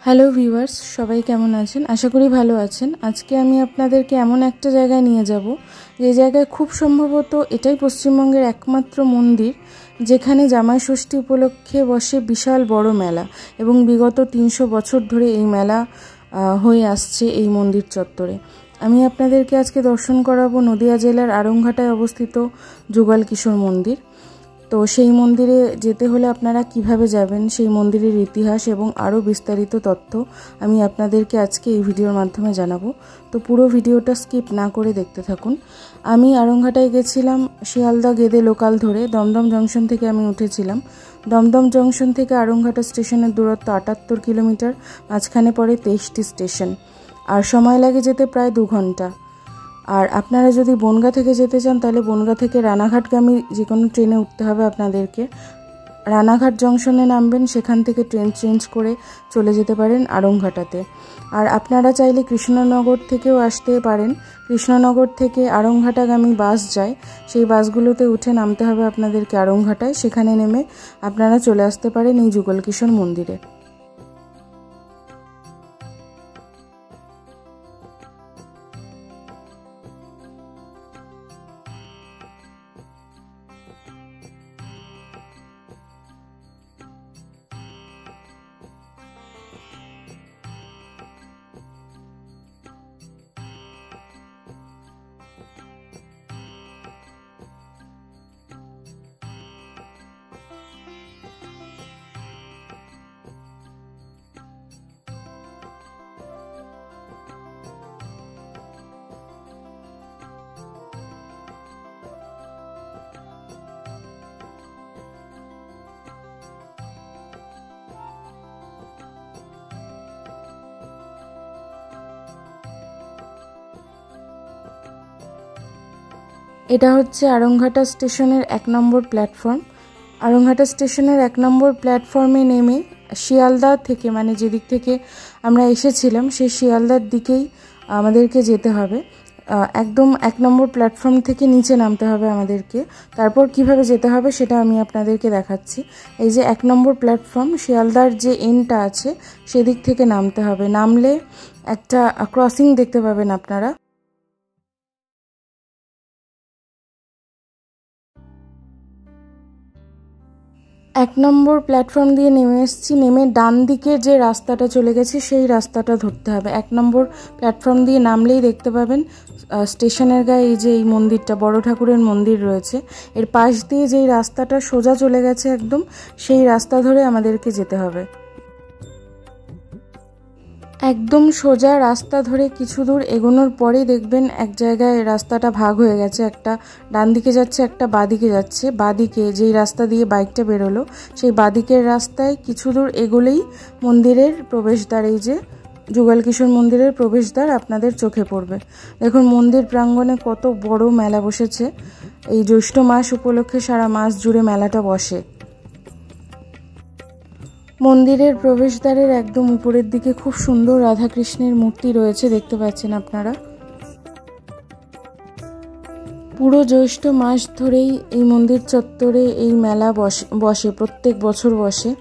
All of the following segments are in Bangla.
হ্যালো ভিউয়ার্স, সবাই কেমন আছেন? আশা করি ভালো আছেন। আজকে আমি আপনাদেরকে এমন একটা জায়গায় নিয়ে যাব যে জায়গায় খুব সম্ভবত এটাই পশ্চিমবঙ্গের একমাত্র মন্দির যেখানে জামাই ষষ্ঠী উপলক্ষে বসে বিশাল বড় মেলা এবং বিগত 300 বছর ধরে এই মেলা হয়ে আসছে এই মন্দির চত্বরে। আমি আপনাদেরকে আজকে দর্শন করাবো নদিয়া জেলার আড়ংঘাটায় অবস্থিত যুগল কিশোর মন্দির। তো সেই মন্দিরে যেতে হলে আপনারা কিভাবে যাবেন, সেই মন্দিরের ইতিহাস এবং আরও বিস্তারিত তথ্য আমি আপনাদেরকে আজকে এই ভিডিওর মাধ্যমে জানাবো। তো পুরো ভিডিওটা স্কিপ না করে দেখতে থাকুন। আমি আড়ংঘাটায় গেছিলাম শিয়ালদা গেদে লোকাল ধরে। দমদম জংশন থেকে আমি উঠেছিলাম। দমদম জংশন থেকে আড়ংঘাটা স্টেশনের দূরত্ব 78 কিলোমিটার, মাঝখানে পড়ে 23টি স্টেশন, আর সময় লাগে যেতে প্রায় 2 ঘন্টা। আর আপনারা যদি বনগা থেকে যেতে চান তাহলে বনগা থেকে রানাঘাটগামী যে কোনো ট্রেনে উঠতে হবে আপনাদেরকে। রানাঘাট জংশনে নামবেন, সেখান থেকে ট্রেন চেঞ্জ করে চলে যেতে পারেন আড়ংঘাটাতে। আর আপনারা চাইলে কৃষ্ণনগর থেকেও আসতে পারেন। কৃষ্ণনগর থেকে আড়ংঘাটাগামী বাস যায়, সেই বাসগুলোতে উঠে নামতে হবে আপনাদেরকে আড়ংঘাটায়। সেখানে নেমে আপনারা চলে আসতে পারেন এই যুগল কিশোর মন্দিরে। এটা হচ্ছে আড়ংঘাটা স্টেশনের 1 নম্বর প্ল্যাটফর্ম। আড়ংঘাটা স্টেশনের 1 নম্বর প্ল্যাটফর্মে নেমে শিয়ালদা থেকে, মানে যেদিক থেকে আমরা এসেছিলাম সেই শিয়ালদার দিকেই আমাদেরকে যেতে হবে। একদম 1 নম্বর প্ল্যাটফর্ম থেকে নিচে নামতে হবে আমাদেরকে। তারপর কিভাবে যেতে হবে সেটা আমি আপনাদেরকে দেখাচ্ছি। এই যে 1 নম্বর প্ল্যাটফর্ম, শিয়ালদার যে এন্ডটা আছে সেদিক থেকে নামতে হবে। নামলে একটা ক্রসিং দেখতে পাবেন আপনারা। 1 নম্বর প্ল্যাটফর্ম দিয়ে নেমে এসেছি। নেমে ডান দিকে যে রাস্তাটা চলে গেছে সেই রাস্তাটা ধরতে হবে। 1 নম্বর প্ল্যাটফর্ম দিয়ে নামলেই দেখতে পাবেন স্টেশনের গায়ে এই যে এই মন্দিরটা, বড় ঠাকুরের মন্দির রয়েছে। এর পাশ দিয়ে যেই রাস্তাটা সোজা চলে গেছে একদম, সেই রাস্তা ধরে আমাদেরকে যেতে হবে। একদম সোজা রাস্তা ধরে কিছু দূর এগোনোর পরেই দেখবেন এক জায়গায় রাস্তাটা ভাগ হয়ে গেছে। একটা ডান দিকে যাচ্ছে, একটা বাঁদিকে যাচ্ছে। বাঁদিকে যেই রাস্তা দিয়ে বাইকটা বেরোলো সেই বাঁদিকের রাস্তায় কিছু দূর এগোলেই মন্দিরের প্রবেশদ্বার, এই যে যুগল কিশোর মন্দিরের প্রবেশদ্বার আপনাদের চোখে পড়বে। দেখুন মন্দির প্রাঙ্গণে কত বড় মেলা বসেছে। এই জ্যৈষ্ঠ মাস উপলক্ষে সারা মাস জুড়ে মেলাটা বসে। মন্দিরের প্রবেশদ্বারের একদম উপরের দিকে খুব সুন্দর রাধাকৃষ্ণের মূর্তি রয়েছে, দেখতে পাচ্ছেন আপনারা। পুরো জ্যৈষ্ঠ মাস ধরেই এই মন্দির চত্বরে এই মেলা বসে প্রত্যেক বছর বসে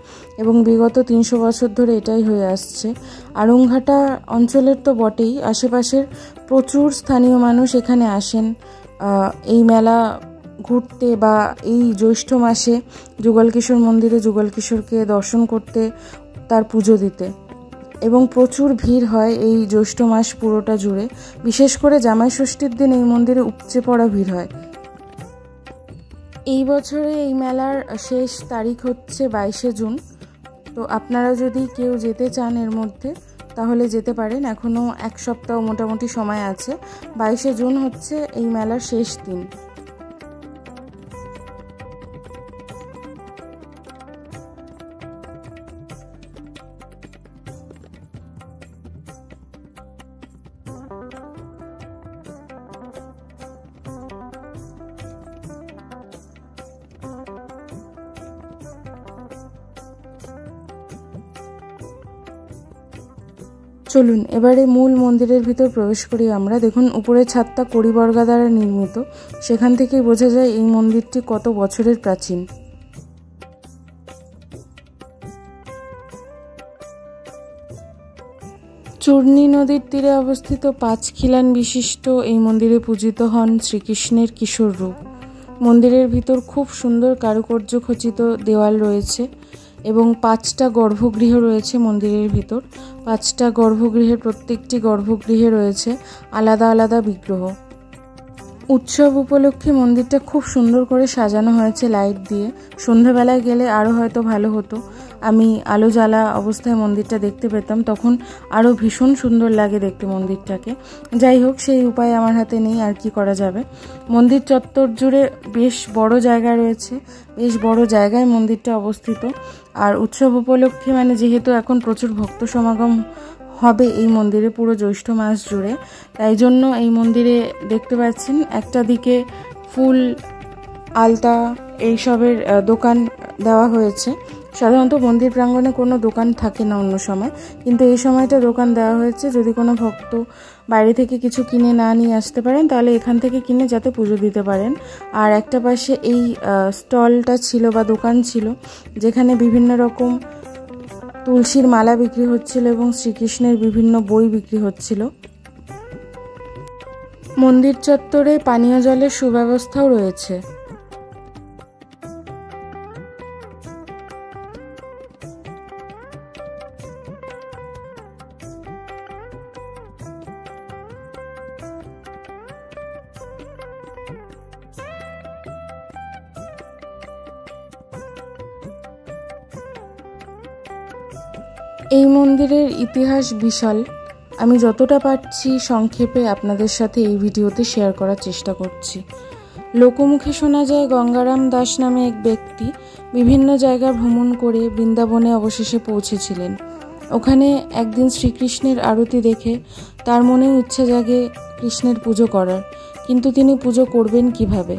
এবং বিগত 300 বছর ধরে এটাই হয়ে আসছে। আড়ংঘাটা অঞ্চলের তো বটেই, আশেপাশের প্রচুর স্থানীয় মানুষ এখানে আসেন এই মেলা ঘুরতে বা এই জ্যৈষ্ঠ মাসে যুগল কিশোর মন্দিরে যুগল কিশোরকে দর্শন করতে, তার পুজো দিতে। এবং প্রচুর ভিড় হয় এই জ্যৈষ্ঠ মাস পুরোটা জুড়ে। বিশেষ করে জামাই ষষ্ঠীর দিন এই মন্দিরে উপচে পড়া ভিড় হয়। এই বছরে এই মেলার শেষ তারিখ হচ্ছে 22শে জুন। তো আপনারা যদি কেউ যেতে চান এর মধ্যে তাহলে যেতে পারেন। এখনও 1 সপ্তাহ মোটামুটি সময় আছে। 22শে জুন হচ্ছে এই মেলার শেষ দিন। চলুন এবারে মূল মন্দিরের ভিতর প্রবেশ করি আমরা। দেখুন উপরের ছাদটা কড়িবর্গা দ্বারা নির্মিত, সেখান থেকেই বোঝা যায় এই মন্দিরটি কত বছরের প্রাচীন। চূর্ণী নদীর তীরে অবস্থিত 5 খিলান বিশিষ্ট এই মন্দিরে পূজিত হন শ্রীকৃষ্ণের কিশোর রূপ। মন্দিরের ভিতর খুব সুন্দর কারুকার্য খচিত দেওয়াল রয়েছে এবং 5টা গর্ভগৃহ রয়েছে মন্দিরের ভিতর। 5টা গর্ভগৃহের প্রত্যেকটি গর্ভগৃহে রয়েছে আলাদা আলাদা বিগ্রহ। উৎসব উপলক্ষে মন্দিরটা খুব সুন্দর করে সাজানো হয়েছে লাইট দিয়ে। সন্ধ্যাবেলায় গেলে আরও হয়তো ভালো হতো, আমি আলো জ্বালা অবস্থায় মন্দিরটা দেখতে পেতাম, তখন আরও ভীষণ সুন্দর লাগে দেখতে মন্দিরটাকে। যাই হোক, সেই উপায় আমার হাতে নেই, আর কি করা যাবে। মন্দির চত্বর জুড়ে বেশ বড় জায়গা রয়েছে, বেশ বড় জায়গায় মন্দিরটা অবস্থিত। আর উৎসব উপলক্ষে যেহেতু এখন প্রচুর ভক্ত সমাগম হবে এই মন্দিরে পুরো জ্যৈষ্ঠ মাস জুড়ে, তাই জন্য এই মন্দিরে দেখতে পাচ্ছেন একটা দিকে ফুল, আলতা এইসবের দোকান দেওয়া হয়েছে। সাধারণত মন্দির প্রাঙ্গণে কোনো দোকান থাকে না অন্য সময়, কিন্তু এই সময়টা দোকান দেওয়া হয়েছে। যদি কোনো ভক্ত বাইরে থেকে কিছু কিনে না নিয়ে আসতে পারেন, তাহলে এখান থেকে কিনে যাতে পুজো দিতে পারেন। আর একটা পাশে এই স্টলটা ছিল বা দোকান ছিল, যেখানে বিভিন্ন রকম তুলসীর মালা বিক্রি হচ্ছিল এবং শ্রীকৃষ্ণের বিভিন্ন বই বিক্রি হচ্ছিল। মন্দির চত্বরে পানীয় জলের সুব্যবস্থাও রয়েছে। এই মন্দিরের ইতিহাস বিশাল। আমি যতটা পারছি সংক্ষেপে আপনাদের সাথে এই ভিডিওতে শেয়ার করার চেষ্টা করছি। লোকমুখে শোনা যায় গঙ্গারাম দাস নামে এক ব্যক্তি বিভিন্ন জায়গা ভ্রমণ করে বৃন্দাবনে অবশেষে পৌঁছেছিলেন। ওখানে একদিন শ্রীকৃষ্ণের আরতি দেখে তার মনেও ইচ্ছে জাগে কৃষ্ণের পুজো করার, কিন্তু তিনি পুজো করবেন কিভাবে?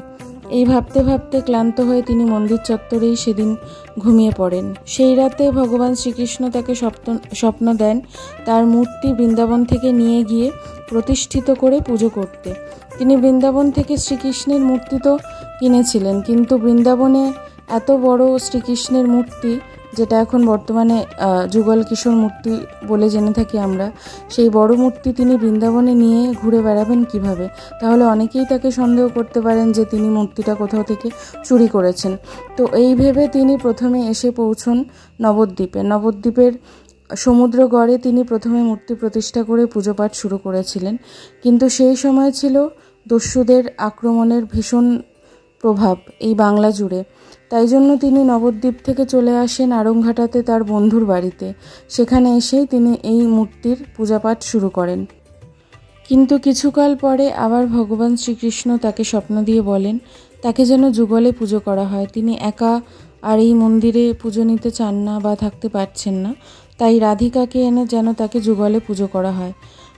এই ভাবতে ভাবতে ক্লান্ত হয়ে তিনি মন্দির চত্বরেই সেদিন ঘুমিয়ে পড়েন। সেই রাতে ভগবান শ্রীকৃষ্ণ তাকে স্বপ্ন দেন তার মূর্তি বৃন্দাবন থেকে নিয়ে গিয়ে প্রতিষ্ঠিত করে পুজো করতে। তিনি বৃন্দাবন থেকে শ্রীকৃষ্ণের মূর্তি তো কিনেছিলেন, কিন্তু বৃন্দাবনে এত বড় শ্রীকৃষ্ণের মূর্তি, যেটা এখন বর্তমানে যুগল কিশোর মূর্তি বলে জেনে থাকি আমরা, সেই বড় মূর্তি তিনি বৃন্দাবনে নিয়ে ঘুরে বেড়াবেন কিভাবে? তাহলে অনেকেই তাকে সন্দেহ করতে পারেন যে তিনি মূর্তিটা কোথাও থেকে চুরি করেছেন। তো এই ভেবে তিনি প্রথমে এসে পৌঁছন নবদ্বীপে। নবদ্বীপের সমুদ্র গড়ে তিনি প্রথমে মূর্তি প্রতিষ্ঠা করে পুজো পাঠ শুরু করেছিলেন, কিন্তু সেই সময় ছিল দস্যুদের আক্রমণের ভীষণ প্রভাব এই বাংলা জুড়ে। তাই জন্য তিনি নবদ্বীপ থেকে চলে আসেন আড়ংঘাটাতে তার বন্ধুর বাড়িতে। সেখানে এসেই তিনি এই মূর্তির পূজাপাঠ শুরু করেন। কিন্তু কিছুকাল পরে আবার ভগবান শ্রীকৃষ্ণ তাকে স্বপ্ন দিয়ে বলেন তাকে যেন যুগলে পুজো করা হয়। তিনি একা আর এই মন্দিরে পুজো নিতে চান না বা থাকতে পারছেন না, তাই রাধিকাকে এনে যেন তাকে যুগলে পুজো করা হয়।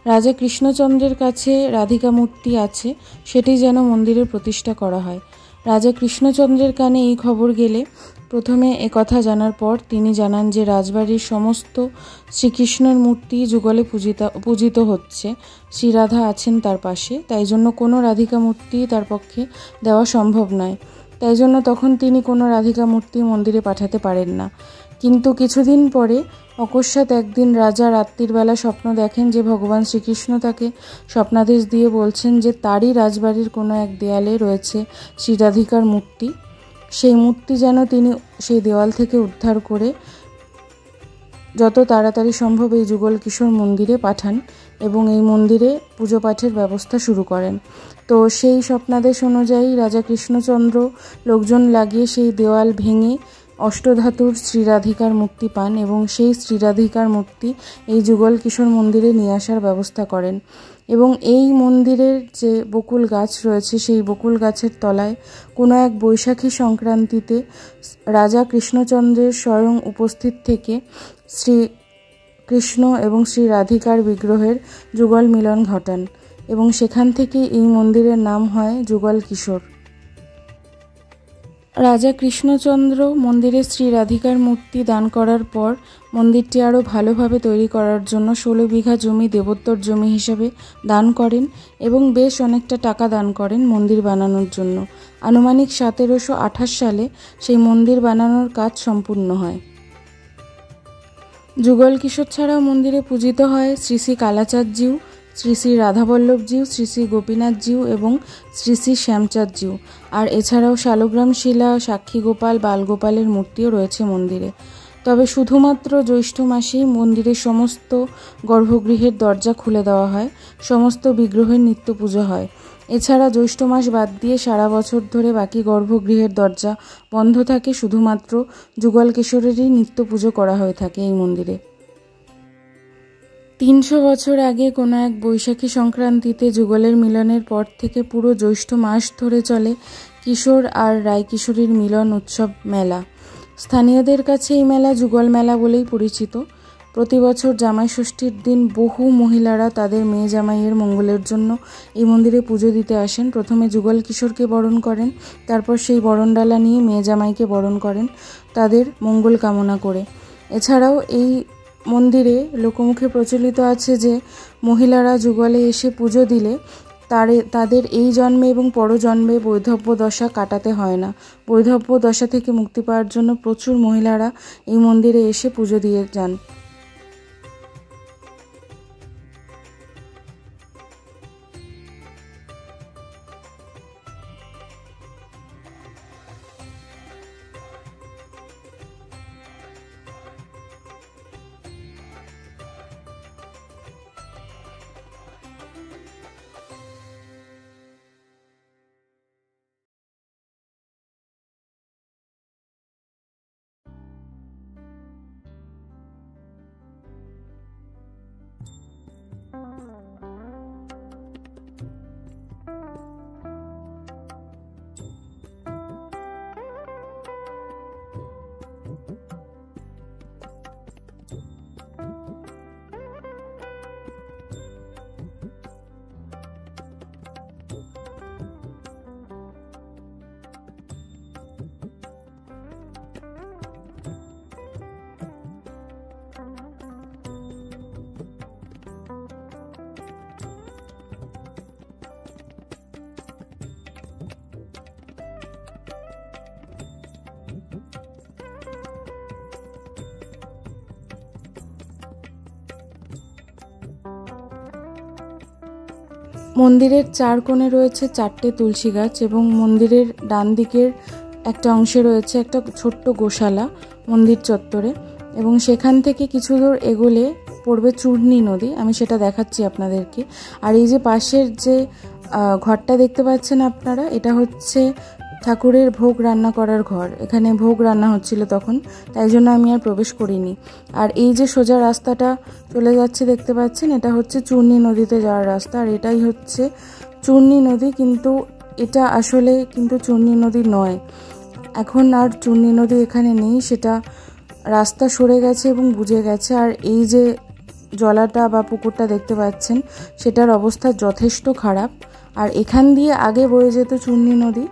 রাজা কৃষ্ণচন্দ্রের কাছে রাধিকা মূর্তি আছে, সেটি যেন মন্দিরে প্রতিষ্ঠা করা হয়। রাজা কৃষ্ণচন্দ্রের কানে এই খবর গেলে প্রথমে কথা জানার পর তিনি জানান যে রাজবাড়ির সমস্ত শ্রীকৃষ্ণের মূর্তি যুগলে পূজিত হচ্ছে, শ্রীরাধা আছেন তার পাশে, তাই জন্য কোনো রাধিকা মূর্তি তার পক্ষে দেওয়া সম্ভব নয়। তাই জন্য তখন তিনি কোনো রাধিকা মূর্তি মন্দিরে পাঠাতে পারেন না। কিন্তু কিছুদিন পরে অকস্মাৎ একদিন রাজা রাত্রির বেলা স্বপ্ন দেখেন যে ভগবান শ্রীকৃষ্ণ তাকে স্বপ্নাদেশ দিয়ে বলছেন যে তারই রাজবাড়ির কোনো এক দেয়ালে রয়েছে শ্রীরাধিকার মূর্তি। সেই মূর্তি যেন তিনি সেই দেওয়াল থেকে উদ্ধার করে যত তাড়াতাড়ি সম্ভব এই যুগল কিশোর মন্দিরে পাঠান এবং এই মন্দিরে পুজো পাঠের ব্যবস্থা শুরু করেন। তো সেই স্বপ্নাদেশ অনুযায়ী রাজা কৃষ্ণচন্দ্র লোকজন লাগিয়ে সেই দেওয়াল ভেঙে অষ্টধাতুর শ্রীরাধিকার মূর্তি পান এবং সেই শ্রীরাধিকার মূর্তি এই যুগল কিশোর মন্দিরে নিয়ে আসার ব্যবস্থা করেন। এবং এই মন্দিরের যে বকুল গাছ রয়েছে, সেই বকুল গাছের তলায় কোনো এক বৈশাখী সংক্রান্তিতে রাজা কৃষ্ণচন্দ্রের স্বয়ং উপস্থিত থেকে শ্রী কৃষ্ণ এবং শ্রী রাধিকার বিগ্রহের যুগল মিলন ঘটান এবং সেখান থেকে এই মন্দিরের নাম হয় যুগল কিশোর। রাজা কৃষ্ণচন্দ্র মন্দিরে শ্রী রাধিকার মূর্তি দান করার পর মন্দিরটি আরও ভালোভাবে তৈরি করার জন্য 16 বিঘা জমি দেবোত্তর জমি হিসেবে দান করেন এবং বেশ অনেকটা টাকা দান করেন মন্দির বানানোর জন্য। আনুমানিক 1728 সালে সেই মন্দির বানানোর কাজ সম্পূর্ণ হয়। যুগল কিশোর ছাড়াও মন্দিরে পূজিত হয় শ্রী শ্রী কালাচাঁদ জিউ, শ্রী শ্রী রাধাবল্লভ জিউ, শ্রী শ্রী গোপীনাথ জিউ এবং শ্রী শ্রী শ্যামচাঁদ জিউ। আর এছাড়াও শালগ্রাম শিলা, সাক্ষী গোপাল, বালগোপালের মূর্তিও রয়েছে মন্দিরে। তবে শুধুমাত্র জ্যৈষ্ঠ মাসেই মন্দিরের সমস্ত গর্ভগৃহের দরজা খুলে দেওয়া হয়, সমস্ত বিগ্রহের নিত্য পুজো হয়। এছাড়া জ্যৈষ্ঠ মাস বাদ দিয়ে সারা বছর ধরে বাকি গর্ভগৃহের দরজা বন্ধ থাকে, শুধুমাত্র যুগল কিশোরেরই নিত্য পুজো করা হয়ে থাকে এই মন্দিরে। 300 বছর আগে কোনো এক বৈশাখী সংক্রান্তিতে যুগলের মিলনের পর থেকে পুরো জ্যৈষ্ঠ মাস ধরে চলে কিশোর আর রায়কিশোরীর মিলন উৎসব মেলা। স্থানীয়দের কাছে এই মেলা যুগল মেলা বলেই পরিচিত। প্রতি বছর জামাই ষষ্ঠীর দিন বহু মহিলারা তাদের মেয়ে জামাইয়ের মঙ্গলের জন্য এই মন্দিরে পুজো দিতে আসেন। প্রথমে যুগল কিশোরকে বরণ করেন, তারপর সেই বরণডালা নিয়ে মেয়ে জামাইকে বরণ করেন তাদের মঙ্গল কামনা করে। এছাড়াও এই মন্দিরে লোকমুখে প্রচলিত আছে যে মহিলারা যুগলে এসে পুজো দিলে তাদের এই জন্মে এবং পরজন্মে বৈধব্য দশা কাটাতে হয় না। বৈধব্য দশা থেকে মুক্তি পাওয়ার জন্য প্রচুর মহিলারা এই মন্দিরে এসে পুজো দিয়ে যান। মন্দিরের চার কোণে রয়েছে 4টে তুলসী গাছ এবং মন্দিরের ডান দিকের একটা অংশে রয়েছে একটা ছোট্ট গোশালা মন্দির চত্বরে, এবং সেখান থেকে কিছু দূর এগোলে পড়বে চূর্ণী নদী। আমি সেটা দেখাচ্ছি আপনাদেরকে। আর এই যে পাশের যে ঘরটা দেখতে পাচ্ছেন আপনারা, এটা হচ্ছে ঠাকুরের ভোগ রান্না করার ঘর। এখানে ভোগ রান্না হচ্ছিল তখন, তাই জন্য আমি আর প্রবেশ করিনি। আর এই যে সোজা রাস্তাটা চলে যাচ্ছে দেখতে পাচ্ছেন, এটা হচ্ছে চূর্ণী নদীতে যাওয়ার রাস্তা। আর এটাই হচ্ছে চূর্ণী নদী, কিন্তু এটা আসলে কিন্তু চূর্ণী নদী নয়। এখন আর চূর্ণী নদী এখানে নেই, সেটা রাস্তা সরে গেছে এবং বুজে গেছে। আর এই যে জলাটা বা পুকুরটা দেখতে পাচ্ছেন, সেটার অবস্থা যথেষ্ট খারাপ। আর এখান দিয়ে আগে বয়ে যেত চূর্ণী নদী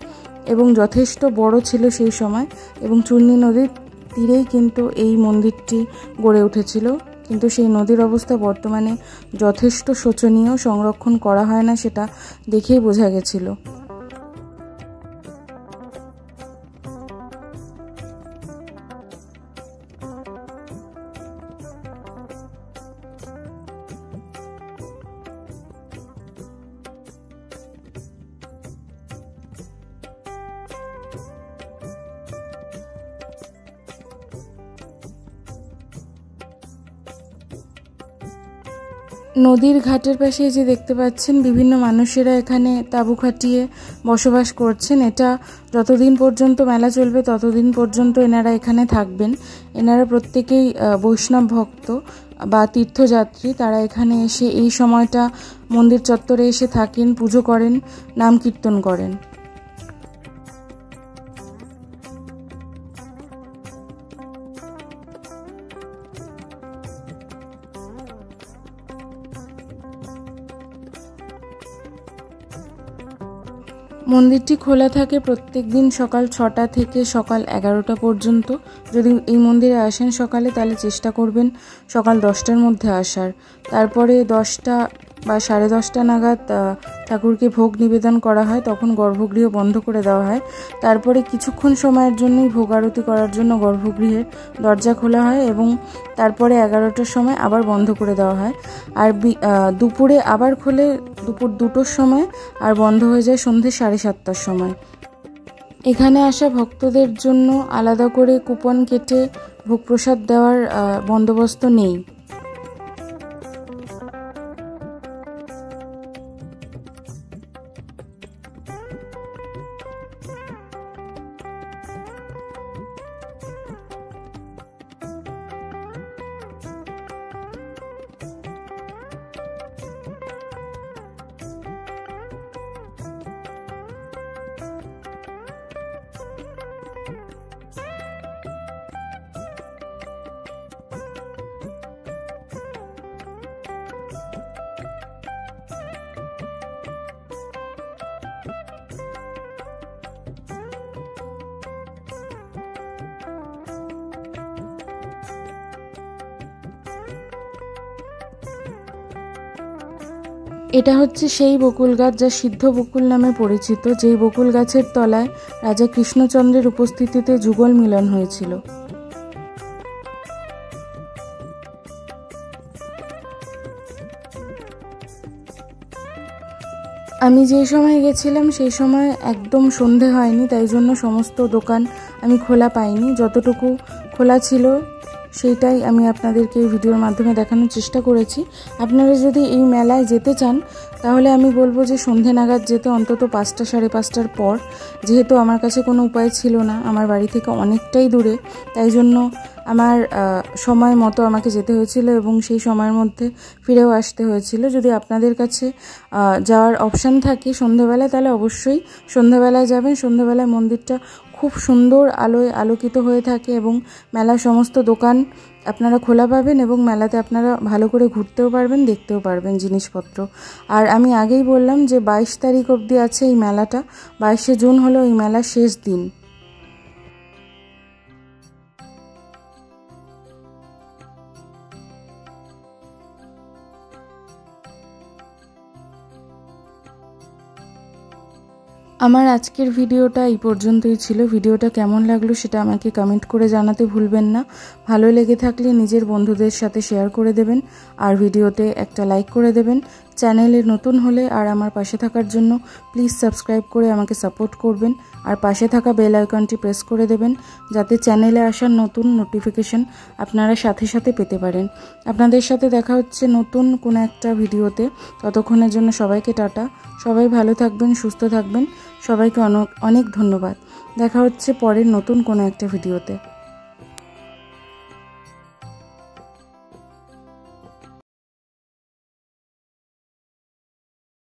এবং যথেষ্ট বড় ছিল সেই সময়, এবং চূর্ণী নদীর তীরেই কিন্তু এই মন্দিরটি গড়ে উঠেছিল। কিন্তু সেই নদীর অবস্থা বর্তমানে যথেষ্ট শোচনীয়, সংরক্ষণ করা হয় না, সেটা দেখেই বোঝা গেছিল। নদীর ঘাটের পাশে যে দেখতে পাচ্ছেন বিভিন্ন মানুষেরা এখানে তাঁবু খাটিয়ে বসবাস করছেন। এটা যতদিন পর্যন্ত মেলা চলবে ততদিন পর্যন্ত এনারা এখানে থাকবেন। এনারা প্রত্যেকেই বৈষ্ণব ভক্ত বা তীর্থযাত্রী। তারা এখানে এসে এই সময়টা মন্দির চত্বরে এসে থাকেন, পুজো করেন, নাম কীর্তন করেন। মন্দিরটি খোলা থাকে প্রত্যেক দিন সকাল 6টা থেকে সকাল 11টা পর্যন্ত। যদি এই মন্দিরে আসেন সকালে, তাহলে চেষ্টা করবেন সকাল 10টার মধ্যে আসার। তারপরে 10টা বা 10:30 নাগাদ ঠাকুরকে ভোগ নিবেদন করা হয়, তখন গর্ভগৃহ বন্ধ করে দেওয়া হয়। তারপরে কিছুক্ষণ সময়ের জন্যই ভোগ আরতি করার জন্য গর্ভগৃহের দরজা খোলা হয় এবং তারপরে 11টার সময় আবার বন্ধ করে দেওয়া হয়। আর দুপুরে আবার খোলে দুপুর 2টোর সময়, আর বন্ধ হয়ে যায় সন্ধ্যে 7:30টার সময়। এখানে আসা ভক্তদের জন্য আলাদা করে কুপন কেটে ভোগ প্রসাদ দেওয়ার বন্দোবস্ত নেই। এটা হচ্ছে সেই বকুল গাছ যা সিদ্ধ বকুল নামে পরিচিত, যেই বকুল গাছের তলায় রাজা কৃষ্ণচন্দ্রের উপস্থিতিতে যুগল মিলন হয়েছিল। আমি যেই সময় গেছিলাম সেই সময় একদম সন্ধে হয়নি, তাই জন্য সমস্ত দোকান আমি খোলা পাইনি। যতটুকু খোলা ছিল সেইটাই আমি আপনাদেরকে এই ভিডিওর মাধ্যমে দেখানোর চেষ্টা করেছি। আপনারা যদি এই মেলায় যেতে চান তাহলে আমি বলবো যে সন্ধে নাগাদ যেতে, অন্তত 5টা 5:30টার পর। যেহেতু আমার কাছে কোনো উপায় ছিল না, আমার বাড়ি থেকে অনেকটাই দূরে, তাই জন্য আমার সময় মতো আমাকে যেতে হয়েছিল এবং সেই সময়ের মধ্যে ফিরেও আসতে হয়েছিল। যদি আপনাদের কাছে যাওয়ার অপশান থাকে সন্ধ্যাবেলায়, তাহলে অবশ্যই সন্ধ্যাবেলায় যাবেন। সন্ধ্যাবেলায় মন্দিরটা খুব সুন্দর আলোয় আলোকিত হয়ে থাকে এবং মেলার সমস্ত দোকান আপনারা খোলা পাবেন এবং মেলাতে আপনারা ভালো করে ঘুরতেও পারবেন, দেখতেও পারবেন জিনিসপত্র। আর আমি আগেই বললাম যে 22 তারিখ অবধি আছে এই মেলাটা। 22শে জুন হলো এই মেলার শেষ দিন। আমার আজকের ভিডিওটা এই পর্যন্তই ছিল। ভিডিওটা কেমন লাগলো সেটা আমাকে কমেন্ট করে জানাতে ভুলবেন না। ভালো লেগে থাকলে নিজের বন্ধুদের সাথে শেয়ার করে দেবেন আর ভিডিওতে একটা লাইক করে দেবেন। চ্যানেলে নতুন হলে আর আমার পাশে থাকার জন্য প্লিজ সাবস্ক্রাইব করে আমাকে সাপোর্ট করবেন আর পাশে থাকা বেল আইকনটি প্রেস করে দেবেন, যাতে চ্যানেলে আসা নতুন নোটিফিকেশন আপনারা সাথে সাথে পেতে পারেন। আপনাদের সাথে দেখা হচ্ছে নতুন কোনো একটা ভিডিওতে। ততক্ষণের জন্য সবাইকে টাটা। সবাই ভালো থাকবেন, সুস্থ থাকবেন। সবাইকে অনেক অনেক ধন্যবাদ। দেখা হচ্ছে পরের নতুন কোনো একটা ভিডিওতে।